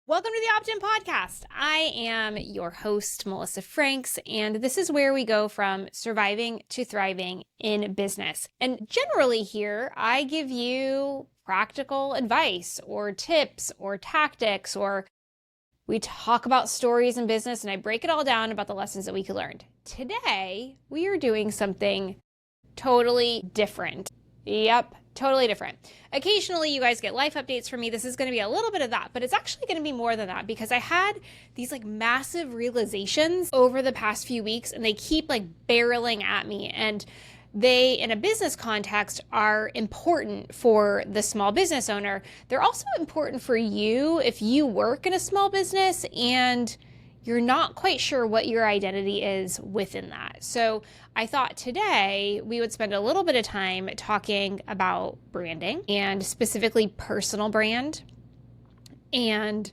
Welcome to the Opt-in Podcast. I am your host, Melissa Franks, and this is where we go from surviving to thriving in business. And generally here, I give you practical advice or tips or tactics, or we talk about stories in business and I break it all down about the lessons that we could learn. Today, we are doing something totally different. Yep, totally different. Occasionally, you guys get life updates from me. This is going to be a little bit of that, but it's actually going to be more than that because I had these massive realizations over the past few weeks and they keep barreling at me. And they, in a business context, are important for the small business owner. They're also important for you if you work in a small business and you're not quite sure what your identity is within that. So I thought today we would spend a little bit of time talking about branding and specifically personal brand and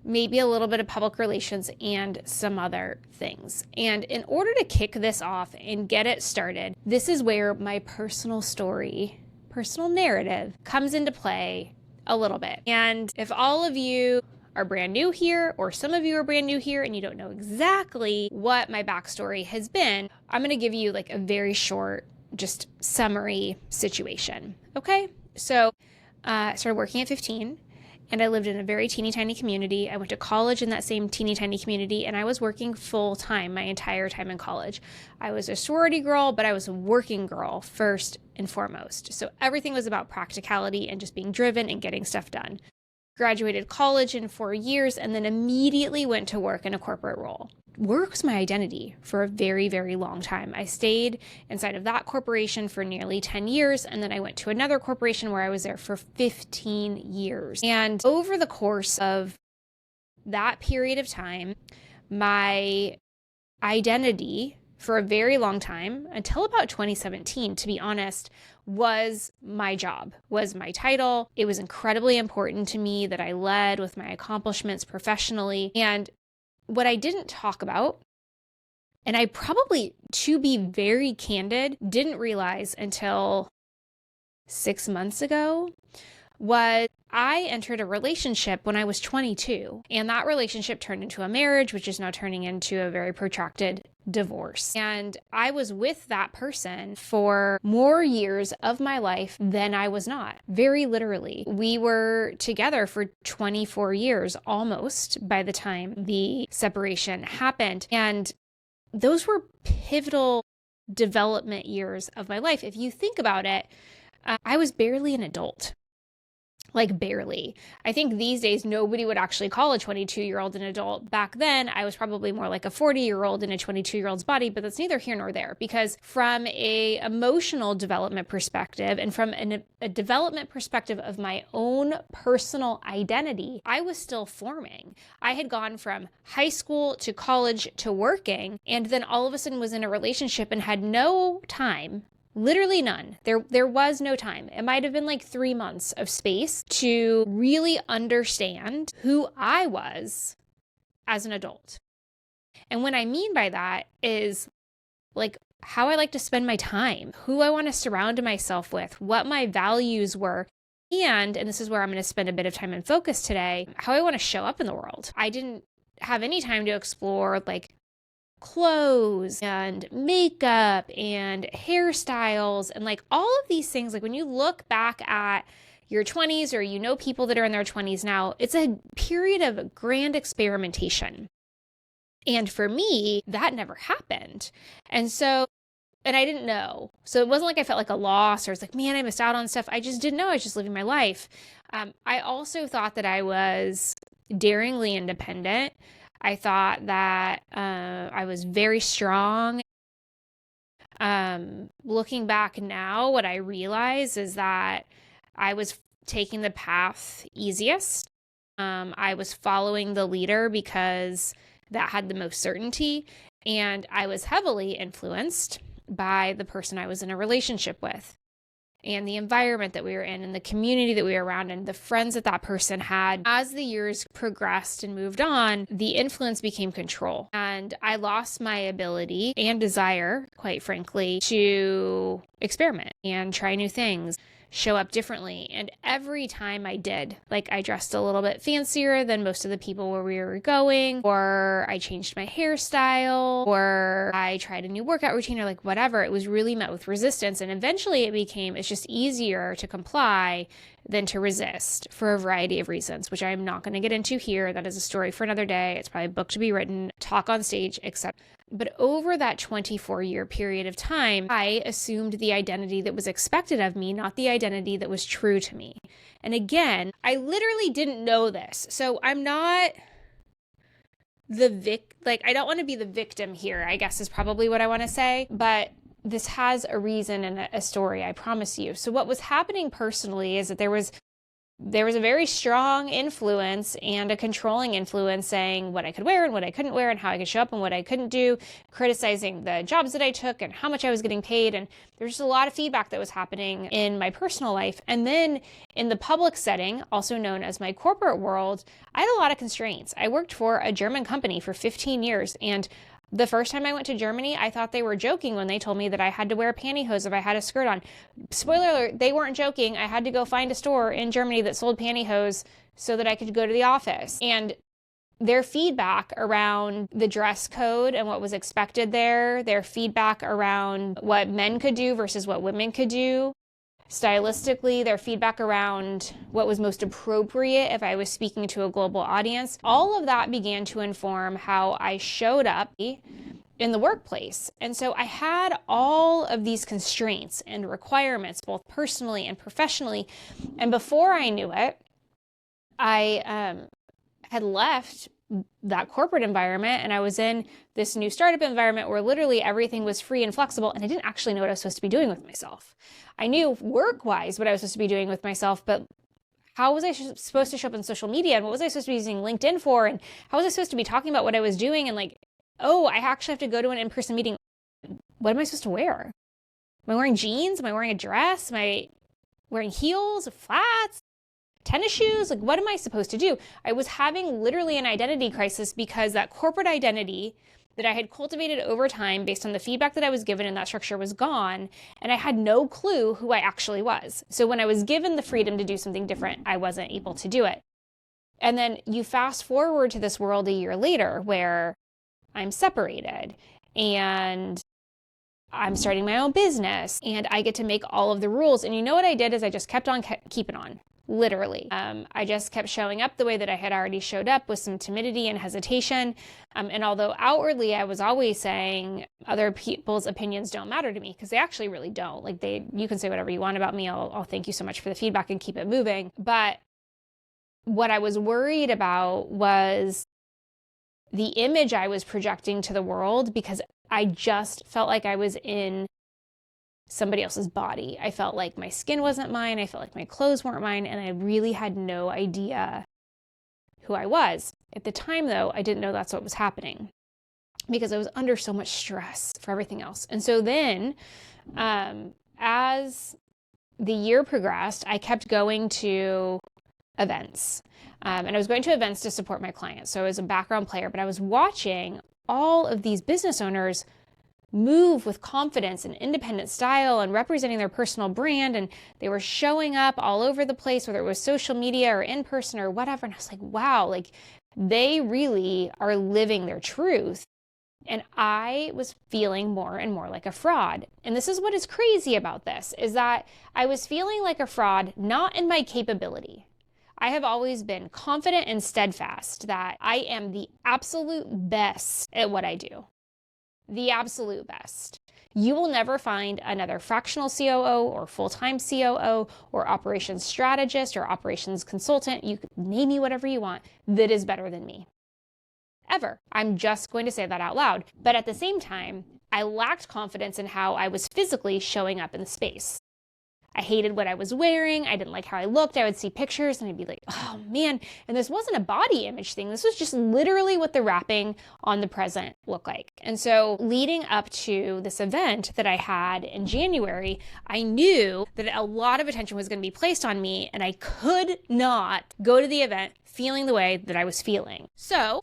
maybe a little bit of public relations and some other things. And in order to kick this off and get it started, this is where my personal story, personal narrative comes into play a little bit. And if all of you are brand new here, or some of you are brand new here and you don't know exactly what my backstory has been, I'm going to give you a very short, just summary situation. Okay. So I started working at 15 and I lived in a very teeny tiny community. I went to college in that same teeny tiny community and I was working full time my entire time in college. I was a sorority girl, but I was a working girl first and foremost. So everything was about practicality and just being driven and getting stuff done. Graduated college in 4 years and then immediately went to work in a corporate role. Work was my identity for a very, very long time. I stayed inside of that corporation for nearly 10 years, and then I went to another corporation where I was there for 15 years. And over the course of that period of time, my identity for a very long time, until about 2017, to be honest, was my job, was my title. It was incredibly important to me that I led with my accomplishments professionally. And what I didn't talk about, and I probably, to be very candid, didn't realize until 6 months ago, was I entered a relationship when I was 22, and that relationship turned into a marriage, which is now turning into a very protracted divorce. And I was with that person for more years of my life than I was not. Very literally. We were together for 24 years almost by the time the separation happened. And those were pivotal development years of my life. If you think about it, I was barely an adult. Barely. I think these days nobody would actually call a 22-year-old an adult. Back then, I was probably more like a 40-year-old in a 22-year-old's body, but that's neither here nor there because from a emotional development perspective and from a development perspective of my own personal identity, I was still forming. I had gone from high school to college to working, and then all of a sudden was in a relationship and had no time. Literally none. There was no time. It might have been 3 months of space to really understand who I was as an adult. And what I mean by that is how I like to spend my time, who I want to surround myself with, what my values were, and this is where I'm going to spend a bit of time and focus today, how I want to show up in the world. I didn't have any time to explore clothes and makeup and hairstyles and all of these things. When you look back at your 20s or people that are in their 20s now, it's a period of grand experimentation. And for me, that never happened. And I didn't know. So it wasn't I felt like a loss or it's man, I missed out on stuff. I just didn't know. I was just living my life. I also thought that I was daringly independent. I thought that I was very strong. Looking back now, what I realize is that I was taking the path easiest. I was following the leader because that had the most certainty. And I was heavily influenced by the person I was in a relationship with. And the environment that we were in and the community that we were around and the friends that that person had. As the years progressed and moved on, the influence became control. And I lost my ability and desire, quite frankly, to experiment and try new things, show up differently. And every time I did, like I dressed a little bit fancier than most of the people where we were going, or I changed my hairstyle, or I tried a new workout routine, or like whatever, it was really met with resistance. And eventually it's just easier to comply than to resist for a variety of reasons, which I'm not going to get into here. That is a story for another day. It's probably a book to be written, talk on stage, etc. But over that 24-year period of time, I assumed the identity that was expected of me, not the identity that was true to me. And again, I literally didn't know this. So I'm not I don't want to be the victim here, I guess is probably what I want to say. But this has a reason and a story, I promise you. So what was happening personally is that there was a very strong influence and a controlling influence saying what I could wear and what I couldn't wear and how I could show up and what I couldn't do, criticizing the jobs that I took and how much I was getting paid. And there's just a lot of feedback that was happening in my personal life. And then in the public setting, also known as my corporate world, I had a lot of constraints. I worked for a German company for 15 years, and the first time I went to Germany, I thought they were joking when they told me that I had to wear pantyhose if I had a skirt on. Spoiler alert, they weren't joking. I had to go find a store in Germany that sold pantyhose so that I could go to the office. And their feedback around the dress code and what was expected there, their feedback around what men could do versus what women could do, stylistically, their feedback around what was most appropriate if I was speaking to a global audience, all of that began to inform how I showed up in the workplace. And so I had all of these constraints and requirements, both personally and professionally. And before I knew it, I had left that corporate environment and I was in this new startup environment where literally everything was free and flexible, and I didn't actually know what I was supposed to be doing with myself. I knew work-wise what I was supposed to be doing with myself, but how was I supposed to show up on social media, and what was I supposed to be using LinkedIn for, and how was I supposed to be talking about what I was doing, and like, oh, I actually have to go to an in-person meeting. What am I supposed to wear? Am I wearing jeans? Am I wearing a dress? Am I wearing heels, flats, tennis shoes? Like, what am I supposed to do? I was having literally an identity crisis because that corporate identity that I had cultivated over time based on the feedback that I was given in that structure was gone, and I had no clue who I actually was. So when I was given the freedom to do something different, I wasn't able to do it. And then you fast forward to this world a year later where I'm separated and I'm starting my own business and I get to make all of the rules. And you know what I did is I just kept on keeping on. Literally. I just kept showing up the way that I had already showed up, with some timidity and hesitation. And although outwardly I was always saying other people's opinions don't matter to me, because they actually really don't. Like you can say whatever you want about me. I'll thank you so much for the feedback and keep it moving. But what I was worried about was the image I was projecting to the world, because I just felt like I was in somebody else's body. I felt like my skin wasn't mine. I felt like my clothes weren't mine. And I really had no idea who I was. At the time, though, I didn't know that's what was happening because I was under so much stress for everything else. And so then, as the year progressed, I kept going to events. And I was going to events to support my clients. So I was a background player, but I was watching all of these business owners move with confidence and independent style and representing their personal brand. And they were showing up all over the place, whether it was social media or in person or whatever. And I was like, wow, like they really are living their truth. And I was feeling more and more like a fraud. And this is what is crazy about this, is that I was feeling like a fraud, not in my capability. I have always been confident and steadfast that I am the absolute best at what I do. The absolute best. You will never find another fractional COO or full-time COO or operations strategist or operations consultant, you can name me whatever you want, that is better than me. Ever. I'm just going to say that out loud. But at the same time, I lacked confidence in how I was physically showing up in the space. I hated what I was wearing. I didn't like how I looked. I would see pictures and I'd be like, oh man. And this wasn't a body image thing. This was just literally what the wrapping on the present looked like. And so leading up to this event that I had in January, I knew that a lot of attention was going to be placed on me, and I could not go to the event feeling the way that I was feeling. So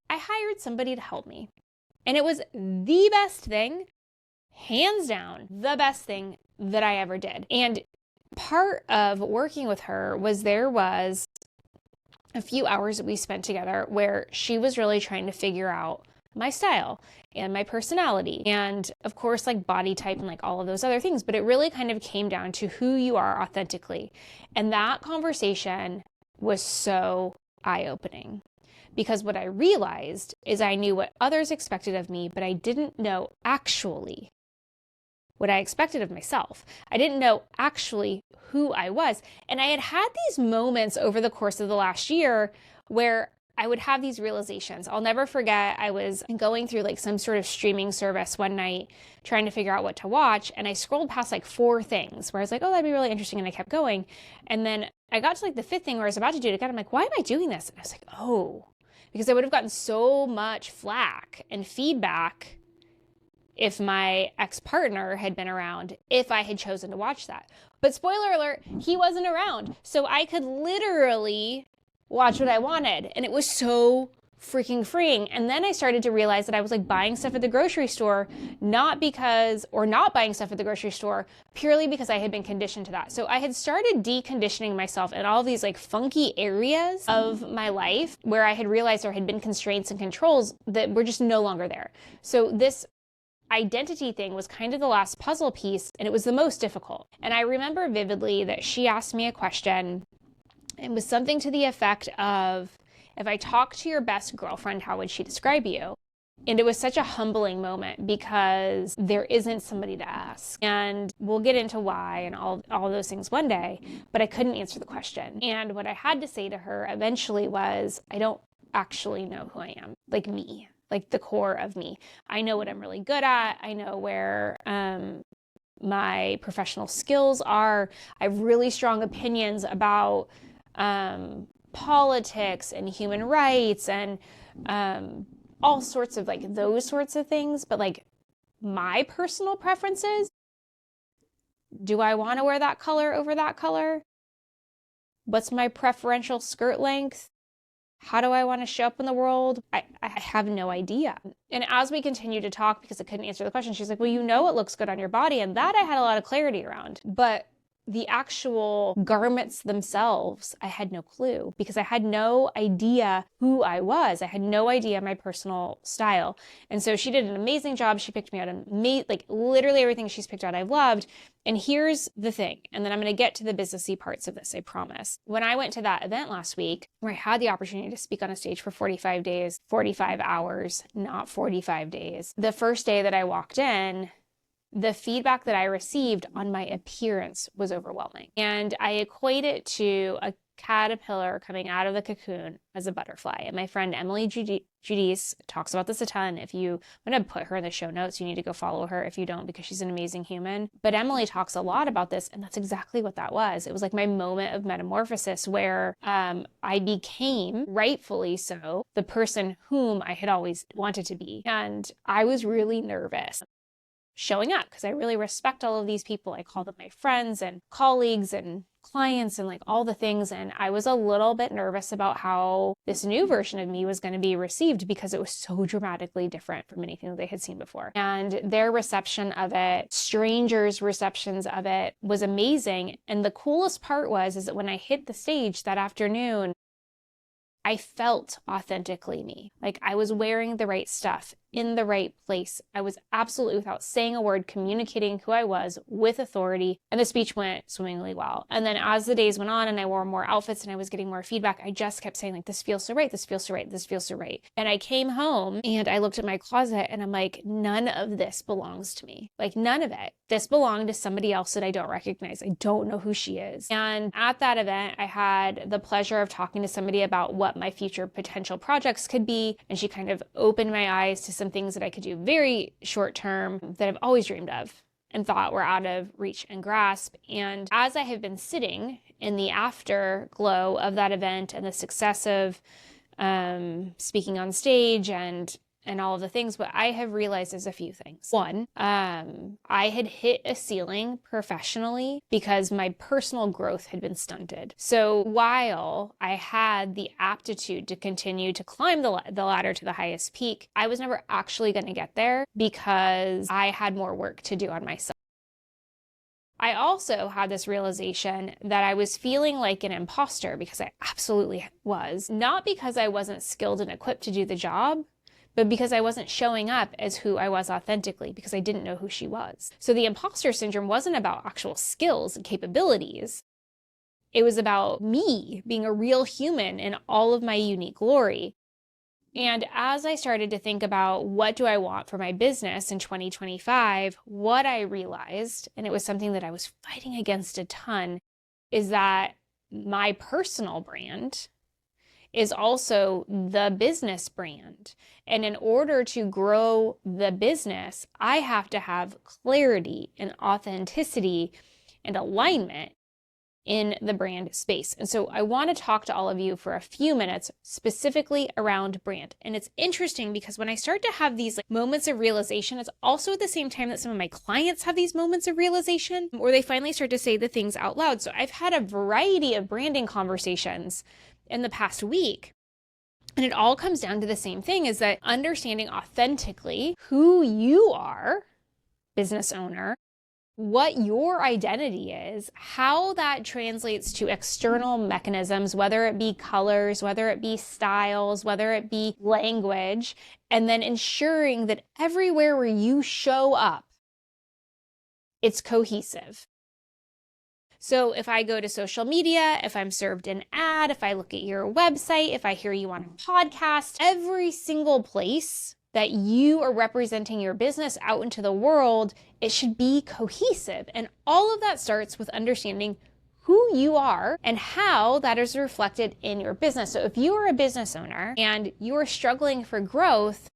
I hired somebody to help me. And it was the best thing hands down, the best thing that I ever did. And part of working with her was there was a few hours that we spent together where she was really trying to figure out my style and my personality and of course like body type and like all of those other things, but it really kind of came down to who you are authentically. And that conversation was so eye-opening because what I realized is I knew what others expected of me, but I didn't know actually what I expected of myself. I didn't know actually who I was. And I had these moments over the course of the last year where I would have these realizations. I'll never forget, I was going through like some sort of streaming service one night trying to figure out what to watch. And I scrolled past like 4 things where I was like, oh, that'd be really interesting. And I kept going. And then I got to like the 5th thing where I was about to do it again. I'm like, why am I doing this? And I was like, oh, because I would have gotten so much flack and feedback if my ex-partner had been around, if I had chosen to watch that. But spoiler alert, he wasn't around. So I could literally watch what I wanted. And it was so freaking freeing. And then I started to realize that I was like buying stuff at the grocery store, not buying stuff at the grocery store purely because I had been conditioned to that. So I had started deconditioning myself in all these like funky areas of my life where I had realized there had been constraints and controls that were just no longer there. So this identity thing was kind of the last puzzle piece, and it was the most difficult. And I remember vividly that she asked me a question. It was something to the effect of, if I talked to your best girlfriend, how would she describe you? And it was such a humbling moment because there isn't somebody to ask. And we'll get into why and all those things one day, but I couldn't answer the question. And what I had to say to her eventually was, I don't actually know who I am, like me. Like the core of me. I know what I'm really good at. I know where my professional skills are. I have really strong opinions about politics and human rights and all sorts of like those sorts of things. But like my personal preferences, do I want to wear that color over that color? What's my preferential skirt length? How do I want to show up in the world? I have no idea. And as we continued to talk, because I couldn't answer the question, she's like, well, you know what looks good on your body. And that I had a lot of clarity around. But the actual garments themselves, I had no clue because I had no idea who I was. I had no idea my personal style. And so she did an amazing job. She picked me out like literally everything she's picked out I've loved. And here's the thing, and then I'm going to get to the businessy parts of this, I promise. When I went to that event last week, where I had the opportunity to speak on a stage for 45 days, 45 hours, not 45 days, the first day that I walked in, the feedback that I received on my appearance was overwhelming. And I equate it to a caterpillar coming out of the cocoon as a butterfly. And my friend Emily Judice talks about this a ton. I'm going to put her in the show notes. You need to go follow her if you don't, because she's an amazing human. But Emily talks a lot about this, and that's exactly what that was. It was like my moment of metamorphosis where I became, rightfully so, the person whom I had always wanted to be. And I was really nervous showing up because I really respect all of these people. I call them my friends and colleagues and clients and like all the things. And I was a little bit nervous about how this new version of me was going to be received because it was so dramatically different from anything that they had seen before. And their reception of it, strangers' receptions of it, was amazing. And the coolest part is that when I hit the stage that afternoon, I felt authentically me. Like I was wearing the right stuff in the right place. I was absolutely, without saying a word, communicating who I was with authority, and the speech went swimmingly well. And then as the days went on and I wore more outfits and I was getting more feedback, I just kept saying like, this feels so right, this feels so right, this feels so right. And I came home and I looked at my closet and I'm like, none of this belongs to me. Like none of it. This belonged to somebody else that I don't recognize. I don't know who she is. And at that event, I had the pleasure of talking to somebody about what my future potential projects could be. And she kind of opened my eyes to some things that I could do very short term that I've always dreamed of and thought were out of reach and grasp. And as I have been sitting in the afterglow of that event and the success of speaking on stage and and all of the things, what I have realized is a few things. One, I had hit a ceiling professionally because my personal growth had been stunted. So while I had the aptitude to continue to climb the ladder to the highest peak, I was never actually going to get there because I had more work to do on myself. I also had this realization that I was feeling like an imposter, because I absolutely was, not because I wasn't skilled and equipped to do the job, but because I wasn't showing up as who I was authentically, because I didn't know who she was. So the imposter syndrome wasn't about actual skills and capabilities. It was about me being a real human in all of my unique glory. And as I started to think about what do I want for my business in 2025, what I realized, and it was something that I was fighting against a ton, is that my personal brand is also the business brand. And in order to grow the business, I have to have clarity and authenticity and alignment in the brand space. And so I want to talk to all of you for a few minutes specifically around brand. And it's interesting because when I start to have these moments of realization, it's also at the same time that some of my clients have these moments of realization, or they finally start to say the things out loud. So I've had a variety of branding conversations in the past week. And it all comes down to the same thing, is that understanding authentically who you are, business owner, what your identity is, how that translates to external mechanisms, whether it be colors, whether it be styles, whether it be language, and then ensuring that everywhere where you show up, it's cohesive. So if I go to social media, if I'm served an ad, if I look at your website, if I hear you on a podcast, every single place that you are representing your business out into the world, it should be cohesive. And all of that starts with understanding who you are and how that is reflected in your business. So if you are a business owner and you are struggling for growth,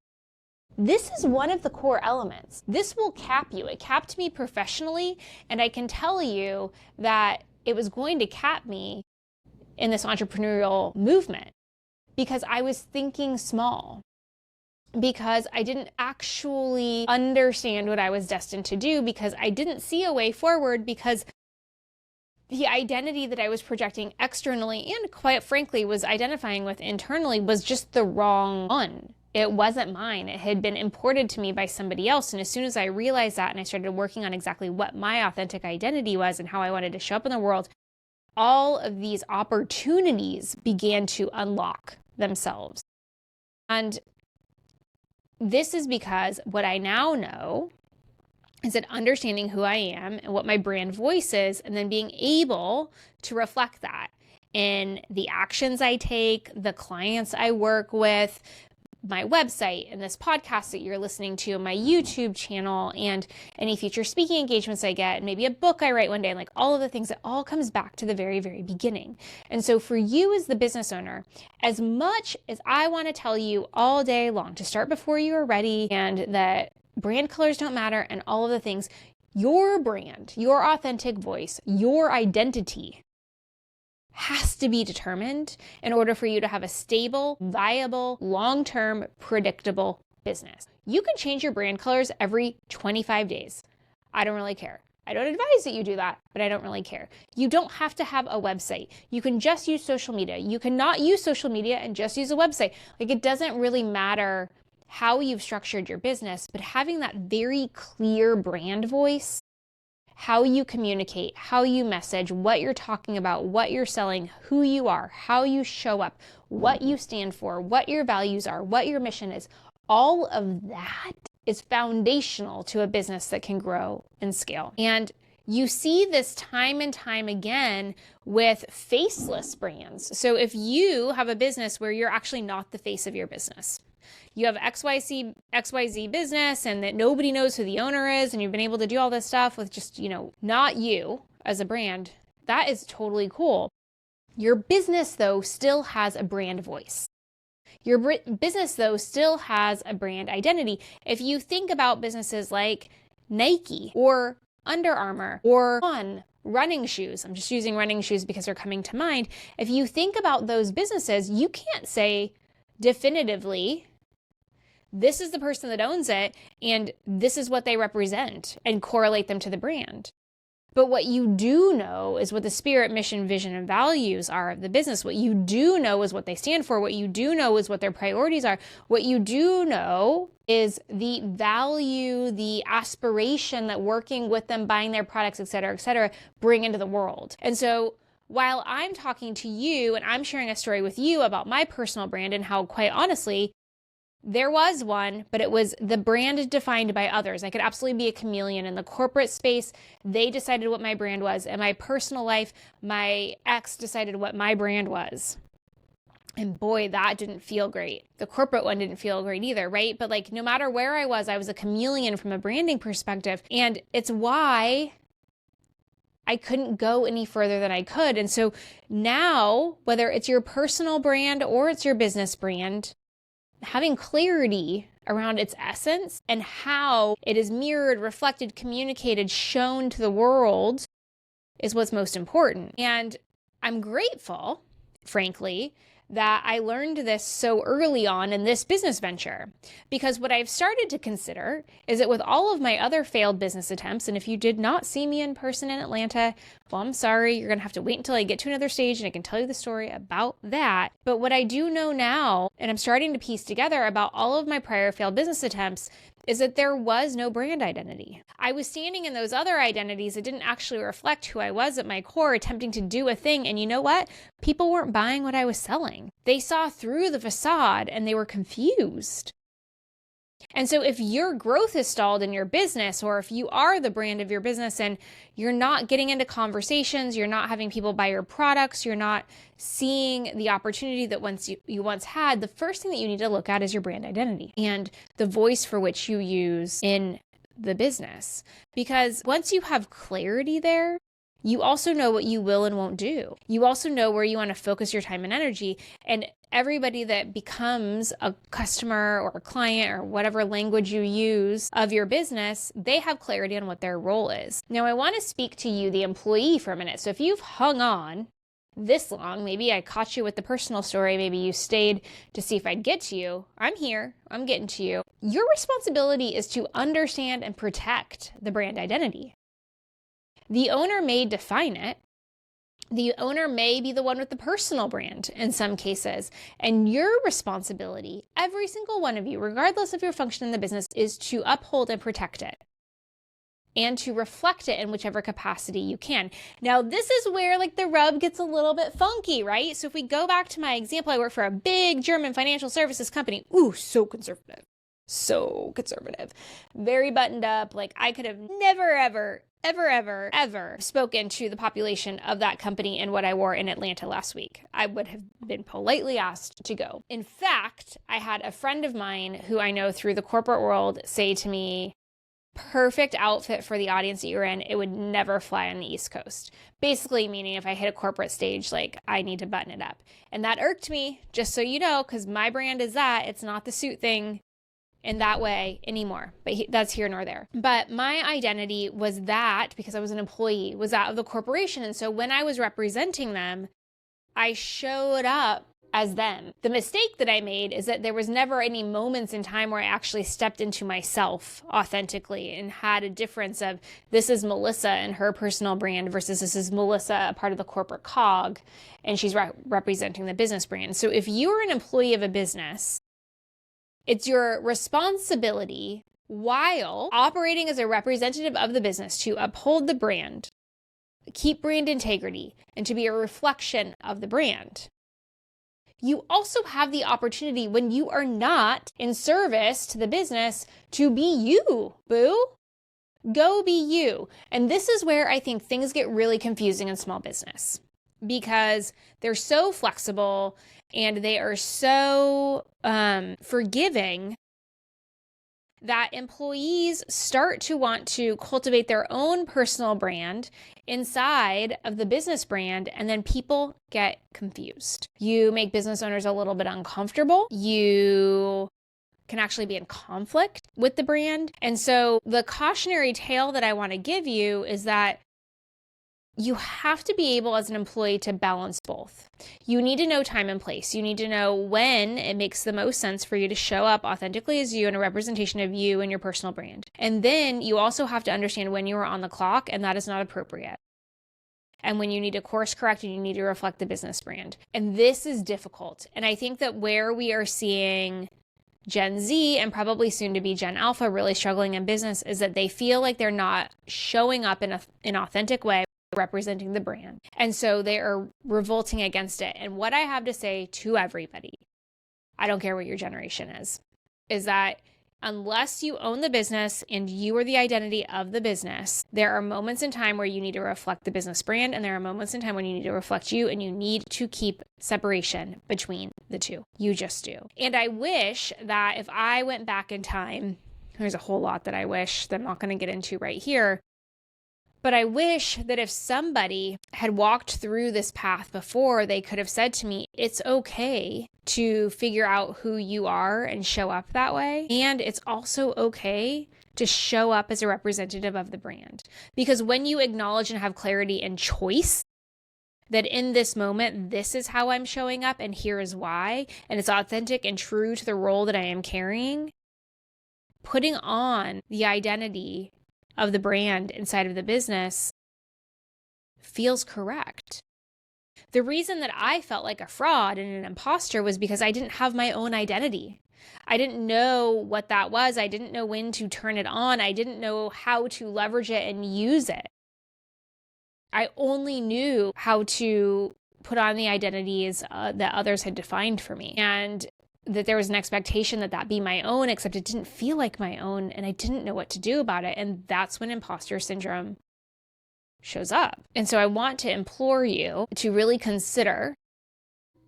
this is one of the core elements. This will cap you. It capped me professionally, and I can tell you that it was going to cap me in this entrepreneurial movement because I was thinking small, because I didn't actually understand what I was destined to do, because I didn't see a way forward, because the identity that I was projecting externally and quite frankly was identifying with internally was just the wrong one. It wasn't mine. It had been imported to me by somebody else. And as soon as I realized that and I started working on exactly what my authentic identity was and how I wanted to show up in the world, all of these opportunities began to unlock themselves. And this is because what I now know is that understanding who I am and what my brand voice is, and then being able to reflect that in the actions I take, the clients I work with, my website, and this podcast that you're listening to, my YouTube channel, and any future speaking engagements I get, and maybe a book I write one day, and like all of the things, it all comes back to the very, very beginning. And so for you as the business owner, as much as I want to tell you all day long to start before you are ready, and that brand colors don't matter, and all of the things, your brand, your authentic voice, your identity has to be determined in order for you to have a stable, viable, long-term, predictable business. You can change your brand colors every 25 days. I don't really care. I don't advise that you do that, but I don't really care. You don't have to have a website. You can just use social media. You cannot use social media and just use a website. Like, it doesn't really matter how you've structured your business, but having that very clear brand voice, how you communicate, how you message, what you're talking about, what you're selling, who you are, how you show up, what you stand for, what your values are, what your mission is, all of that is foundational to a business that can grow and scale. And you see this time and time again with faceless brands. So if you have a business where you're actually not the face of your business, you have XYZ business and that nobody knows who the owner is, and you've been able to do all this stuff with just, not you as a brand, that is totally cool. Your business, though, still has a brand voice. Your business, though, still has a brand identity. If you think about businesses like Nike or Under Armour or running shoes, I'm just using running shoes because they're coming to mind. If you think about those businesses, you can't say definitively this is the person that owns it, and this is what they represent, and correlate them to the brand. But what you do know is what the spirit, mission, vision, and values are of the business. What you do know is what they stand for. What you do know is what their priorities are. What you do know is the value, the aspiration that working with them, buying their products, et cetera, bring into the world. And so while I'm talking to you and I'm sharing a story with you about my personal brand and how, quite honestly, there was one, but it was the brand defined by others. I could absolutely be a chameleon. In the corporate space, they decided what my brand was. In my personal life, my ex decided what my brand was. And boy, that didn't feel great. The corporate one didn't feel great either, right? But like, no matter where I was a chameleon from a branding perspective. And it's why I couldn't go any further than I could. And so now, whether it's your personal brand or it's your business brand, having clarity around its essence and how it is mirrored, reflected, communicated, shown to the world is what's most important. And I'm grateful, frankly, that I learned this so early on in this business venture, because what I've started to consider is that with all of my other failed business attempts, and if you did not see me in person in Atlanta, well, I'm sorry, you're going to have to wait until I get to another stage and I can tell you the story about that. But what I do know now, and I'm starting to piece together about all of my prior failed business attempts, is that there was no brand identity. I was standing in those other identities that didn't actually reflect who I was at my core, attempting to do a thing. And you know what? People weren't buying what I was selling. They saw through the facade and they were confused. And so if your growth is stalled in your business, or if you are the brand of your business and you're not getting into conversations, you're not having people buy your products, you're not seeing the opportunity that you once had, the first thing that you need to look at is your brand identity and the voice for which you use in the business. Because once you have clarity there, you also know what you will and won't do. You also know where you want to focus your time and energy. And everybody that becomes a customer or a client or whatever language you use of your business, they have clarity on what their role is. Now, I want to speak to you, the employee, for a minute. So if you've hung on this long, maybe I caught you with the personal story, maybe you stayed to see if I'd get to you. I'm here, I'm getting to you. Your responsibility is to understand and protect the brand identity. The owner may define it. The owner may be the one with the personal brand in some cases. And your responsibility, every single one of you, regardless of your function in the business, is to uphold and protect it and to reflect it in whichever capacity you can. Now, this is where like the rub gets a little bit funky, right? So if we go back to my example, I work for a big German financial services company. Ooh, so conservative. So conservative. Very buttoned up. Like I could have never, ever spoken to the population of that company in what I wore in Atlanta last week. I would have been politely asked to go. In fact, I had a friend of mine who I know through the corporate world say to me, perfect outfit for the audience that you're in. It would never fly on the East Coast. Basically meaning if I hit a corporate stage, like I need to button it up. And that irked me, just so you know, because my brand is that. It's not the suit thing in that way anymore, but that's here nor there. But my identity was that, because I was an employee, was that of the corporation. And so when I was representing them, I showed up as them. The mistake that I made is that there was never any moments in time where I actually stepped into myself authentically and had a difference of this is Melissa and her personal brand versus this is Melissa, a part of the corporate cog, and she's representing the business brand. So if you're an employee of a business, it's your responsibility while operating as a representative of the business to uphold the brand, keep brand integrity, and to be a reflection of the brand. You also have the opportunity when you are not in service to the business to be you, boo. Go be you. And this is where I think things get really confusing in small business because they're so flexible and they are so forgiving that employees start to want to cultivate their own personal brand inside of the business brand, and then people get confused. You make business owners a little bit uncomfortable. You can actually be in conflict with the brand. And so the cautionary tale that I want to give you is that you have to be able as an employee to balance both. You need to know time and place. You need to know when it makes the most sense for you to show up authentically as you and a representation of you and your personal brand. And then you also have to understand when you are on the clock and that is not appropriate. And when you need to course correct and you need to reflect the business brand. And this is difficult. And I think that where we are seeing Gen Z and probably soon to be Gen Alpha really struggling in business is that they feel like they're not showing up in an authentic way representing the brand. And so they are revolting against it. And what I have to say to everybody, I don't care what your generation is that unless you own the business and you are the identity of the business, there are moments in time where you need to reflect the business brand, and there are moments in time when you need to reflect you, and you need to keep separation between the two. You just do. And I wish that if I went back in time, there's a whole lot that I wish that I'm not going to get into right here, but I wish that if somebody had walked through this path before, they could have said to me, it's okay to figure out who you are and show up that way. And it's also okay to show up as a representative of the brand. Because when you acknowledge and have clarity and choice, that in this moment, this is how I'm showing up and here is why, and it's authentic and true to the role that I am carrying, putting on the identity of the brand inside of the business feels correct. The reason that I felt like a fraud and an imposter was because I didn't have my own identity. I didn't know what that was. I didn't know when to turn it on. I didn't know how to leverage it and use it. I only knew how to put on the identities that others had defined for me. And that there was an expectation that that be my own, except it didn't feel like my own, and I didn't know what to do about it. And that's when imposter syndrome shows up. And so I want to implore you to really consider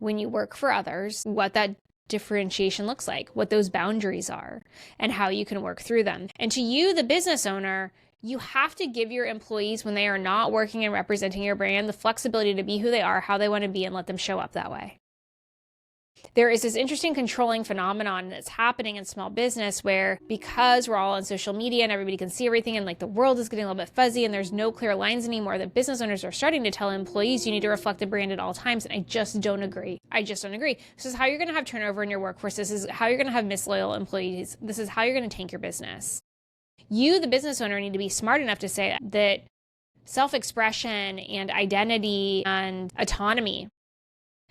when you work for others, what that differentiation looks like, what those boundaries are, and how you can work through them. And to you, the business owner, you have to give your employees, when they are not working and representing your brand, the flexibility to be who they are, how they want to be, and let them show up that way. There is this interesting controlling phenomenon that's happening in small business where, because we're all on social media and everybody can see everything, and like the world is getting a little bit fuzzy and there's no clear lines anymore, that business owners are starting to tell employees you need to reflect the brand at all times. And I just don't agree. This is how you're going to have turnover in your workforce. This is how you're going to have misloyal employees. This is how you're going to tank your business. You, the business owner, need to be smart enough to say that self-expression and identity and autonomy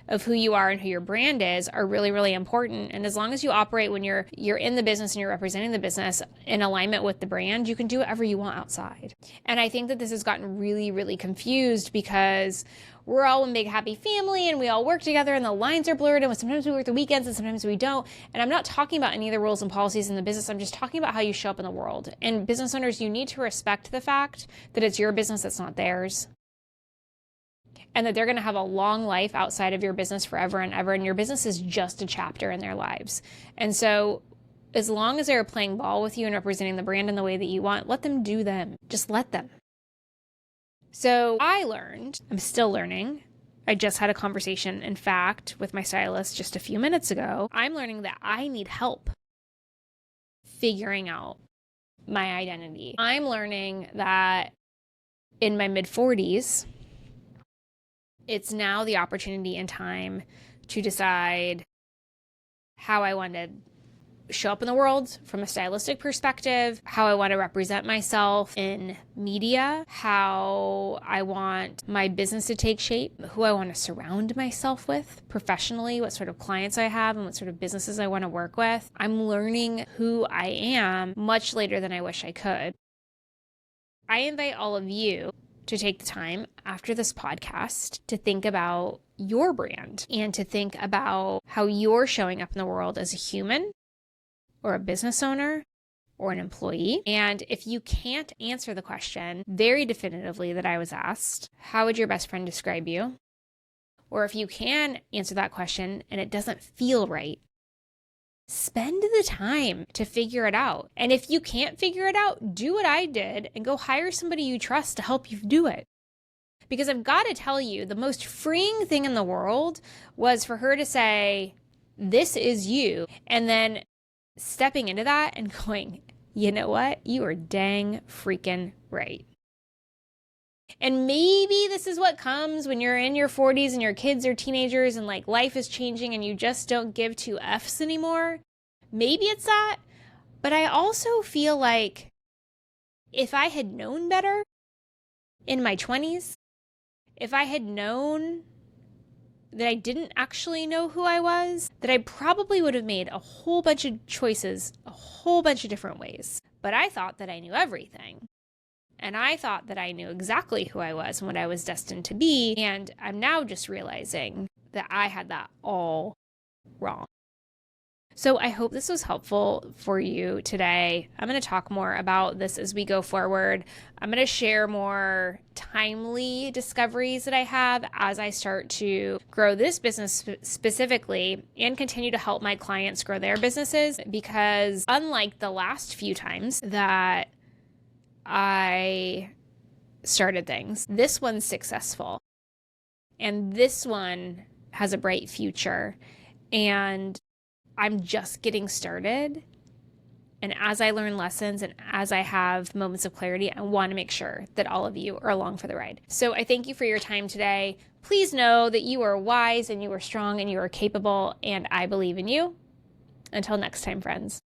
of who you are and who your brand is are really, really important. And as long as you operate when you're in the business and you're representing the business in alignment with the brand, you can do whatever you want outside. And I think that this has gotten really, really confused because we're all one big happy family and we all work together and the lines are blurred, and sometimes we work the weekends and sometimes we don't. And I'm not talking about any of the rules and policies in the business. I'm just talking about how you show up in the world. And business owners, you need to respect the fact that it's your business, it's not theirs. And that they're going to have a long life outside of your business forever and ever. And your business is just a chapter in their lives. And so as long as they're playing ball with you and representing the brand in the way that you want, let them do them. Just let them. So I'm still learning. I just had a conversation, in fact, with my stylist just a few minutes ago. I'm learning that I need help figuring out my identity. I'm learning that in my mid-40s, it's now the opportunity and time to decide how I want to show up in the world from a stylistic perspective, how I want to represent myself in media, how I want my business to take shape, who I want to surround myself with professionally, what sort of clients I have, and what sort of businesses I want to work with. I'm learning who I am much later than I wish I could. I invite all of you to take the time after this podcast to think about your brand and to think about how you're showing up in the world as a human or a business owner or an employee. And if you can't answer the question very definitively that I was asked, how would your best friend describe you? Or if you can answer that question and it doesn't feel right, spend the time to figure it out. And if you can't figure it out, do what I did and go hire somebody you trust to help you do it. Because I've got to tell you, the most freeing thing in the world was for her to say, this is you. And then stepping into that and going, you know what? You are dang freaking right. And maybe this is what comes when you're in your 40s and your kids are teenagers and like life is changing and you just don't give two F's anymore. Maybe it's that. But I also feel like if I had known better in my 20s, if I had known that I didn't actually know who I was, that I probably would have made a whole bunch of choices, a whole bunch of different ways. But I thought that I knew everything. And I thought that I knew exactly who I was and what I was destined to be. And I'm now just realizing that I had that all wrong. So I hope this was helpful for you today. I'm going to talk more about this as we go forward. I'm going to share more timely discoveries that I have as I start to grow this business specifically and continue to help my clients grow their businesses, because unlike the last few times that I started things, this one's successful and this one has a bright future. And I'm just getting started. And as I learn lessons and as I have moments of clarity, I want to make sure that all of you are along for the ride. So I thank you for your time today. Please know that you are wise and you are strong and you are capable, and I believe in you. Until next time, friends.